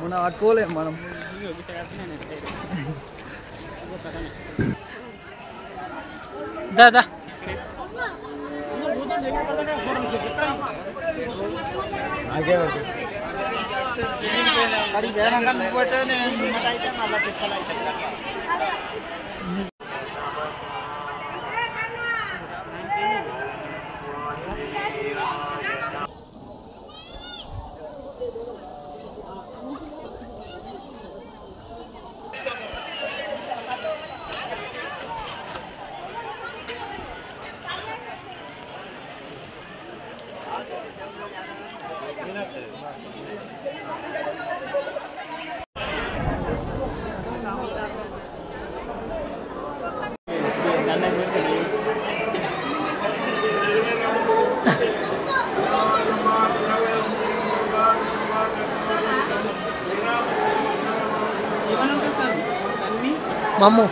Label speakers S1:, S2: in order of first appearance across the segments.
S1: మనం అట్టుకోలేము మనం.
S2: దాదా మమ్ము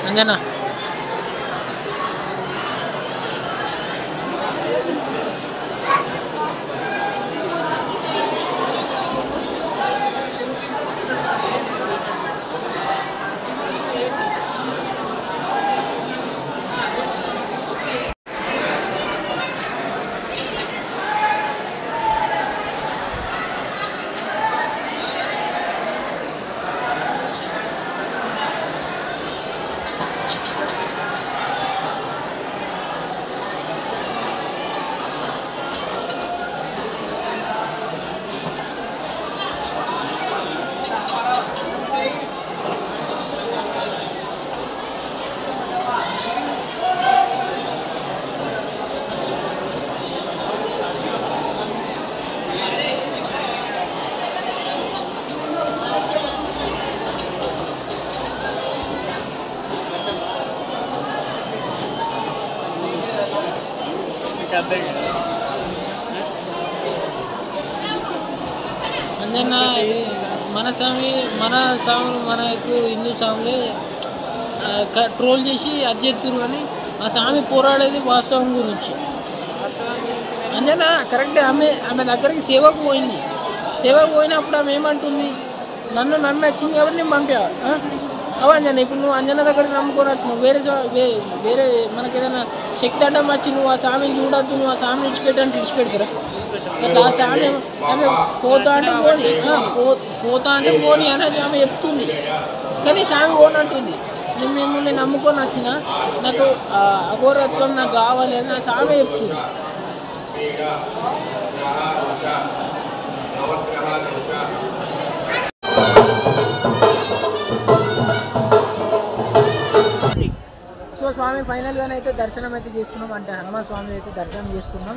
S2: అంజనా అంజనా ఇది మన స్వాములు మనకు హిందూ స్వాములే ట్రోల్ చేసి అది చేస్తున్నారు కానీ ఆ స్వామి పోరాడేది వాస్తవం గురించి. అంజనా కరెక్ట్. ఆమె దగ్గరికి సేవకు పోయినప్పుడు ఆమె ఏమంటుంది, నన్ను నమ్మి వచ్చింది కాబట్టి నేను పంపా. అవు అంజనా, ఇప్పుడు నువ్వు అంజనా దగ్గరికి నమ్ముకొని వచ్చు, నువ్వు వేరే మనకి ఏదైనా శక్తి అడ్డం వచ్చి నువ్వు ఆ స్వామిని చూడొద్దు, నువ్వు ఆ స్వామిని విడిచిపెట్టంటే విడిచిపెడతారా? అట్లా ఆ స్వామి ఆమె పోతా అంటే పోనీ అనేది ఆమె చెప్తుంది, కానీ స్వామి పోనంటుంది. నేను మిమ్మల్ని నమ్ముకొని వచ్చిన, నాకు అఘోరత్వం నాకు కావాలి అని ఆ స్వామి చెప్తుంది. సో స్వామి ఫైనల్గానే అయితే దర్శనం అయితే చేసుకున్నాం, అంటే హనుమాన్ స్వామి అయితే దర్శనం చేసుకున్నాం.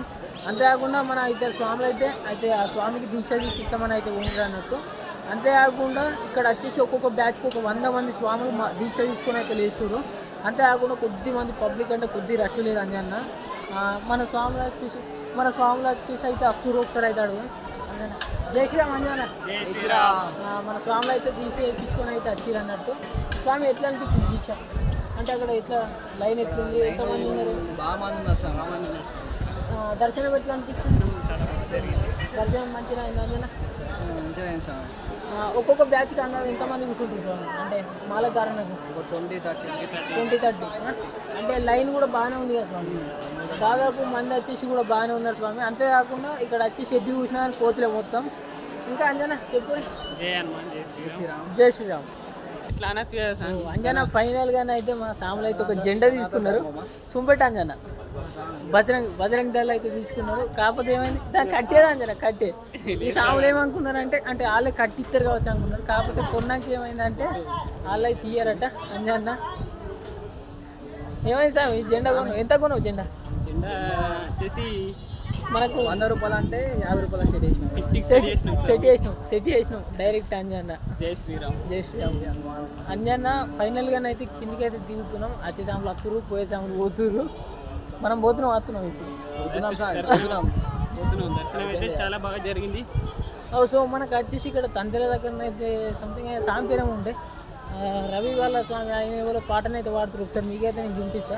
S2: అంతేకాకుండా మన ఇద్దరు స్వాములు అయితే ఆ స్వామికి దీక్ష తీపిస్తామని అయితే ఉండరు అన్నట్టు. అంతేకాకుండా ఇక్కడ వచ్చేసి ఒక్కొక్క బ్యాచ్కి ఒక 100 మంది స్వాములు దీక్ష తీసుకొని అయితే లేస్తారు. అంతేకాకుండా కొద్ది మంది పబ్లిక్ అంటే కొద్ది రష్ లేదు అంజన్న. మన స్వాములు వచ్చేసి అయితే అసూరు ఒకసారి అవుతాడు. జై శ్రీరామ్ అంజన్న. మన స్వాములు అయితే దీక్ష చేయించుకొని అయితే వచ్చిరు అన్నట్టు. స్వామి ఎట్లా అనిపించింది దీక్ష అంటే అక్కడ ఎట్లా లైన్ ఎట్లుంది, ఎంతమంది ఉన్నారు?
S1: బాగా మంది ఉన్నారు సార్, బాగా మంది ఉన్నారు.
S2: దర్శనం ఎట్లా అనిపించింది? దర్శనం మంచిగా అయింది అంజనా?
S1: మంచిగా అయింది సార్.
S2: ఒక్కొక్క బ్యాచ్కి అన్నారు ఎంతమంది కూర్చుంటారు సార్? అంటే మాల కారణకు 20-30 అంటే లైన్ కూడా బాగానే ఉంది కదా స్వామి, దాదాపు మంది వచ్చేసి కూడా బాగానే ఉన్నారు స్వామి. అంతేకాకుండా ఇక్కడ వచ్చి షెడ్యూల్ చూసినా కోతులే మొత్తం. ఇంకా అంజనా చెప్పు. జై శ్రీరామ్.
S1: ఇట్లా అనొచ్చు కదా సార్.
S2: అంజనా ఫైనల్గానే అయితే మా సాములు అయితే ఒక జెండా తీసుకున్నారు. సుంపెట్ట అంజనా. బజరంగ్ దళ అయితే తీసుకున్నారు. కాకపోతే ఏమైంది, దాన్ని కట్టేదా అంజన కట్టే. ఈ సాములు ఏమనుకున్నారంటే అంటే వాళ్ళే కట్టిస్తారు కావచ్చు అనుకున్నారు. కాకపోతే కొన్నాక ఏమైందంటే వాళ్ళు అయితే తీయరట. అంజన్న ఏమైంది సామి జెండా కొను, ఎంత కొనవు జెండా?
S1: జెండా వచ్చేసి
S2: మనకు
S1: 100 రూపాయలు అంటే 50 రూపాయలు సెట్ చేసినాం.
S2: సెట్ చేసినాం డైరెక్ట్ అంజన్న.
S1: జై శ్రీరామ్.
S2: అంజన్న ఫైనల్గానైతే కిందికి అయితే దిగుతున్నాం. వచ్చే సాములు వస్తురు, పోయే సాములు పోతురు. మనం వస్తున్నాం ఇప్పుడు.
S1: దర్శనం అయితే చాలా బాగా జరిగింది.
S2: సో మనకు వచ్చేసి ఇక్కడ తండ్రి దగ్గర అయితే సంథింగ్ స్వామి పేరు ఉండే రవి వాళ్ళ స్వామి ఆయన ఎవరో పాటనైతే వాడుతారు. ఒకసారి మీకైతే నేను వినిపిస్తా.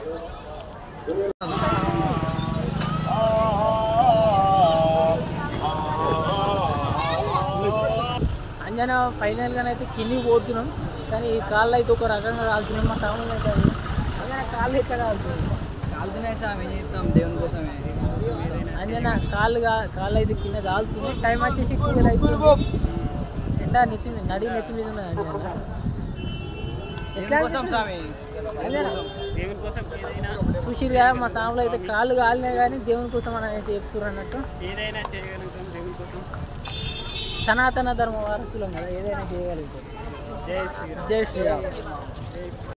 S2: అంజన ఫైనల్గానైతే కిందికి పోతున్నాం. కానీ ఈ కాళ్ళు అయితే ఒక రకంగా కాలుతున్నాం. మా సామాన్ అయితే అంజన కాళ్ళు అయితే కాలుతుంది.
S1: కాలుతున్నాయి సామి, చేస్తాం దేవుని కోసమే.
S2: అంజన కాళ్ళు అయితే కింద కాలుతున్నాయి. టైం వచ్చేసి 12 అవుతుంది. ఎండా నడి నెత్తి మీద ఉన్నది అంజన. ఎట్లా చూసిరుగా మా సాములు అయితే కాళ్ళు కాలినాయి కానీ దేవుని కోసం అని అయితే చెప్తున్నారు అన్నట్టు.
S1: ఏదైనా చేయగలుగుతాం దేవుని కోసం.
S2: సనాతన ధర్మ వారసులం కదా, ఏదైనా చేయగలుగుతాం.
S1: జై
S2: జై శ్రీరామ్.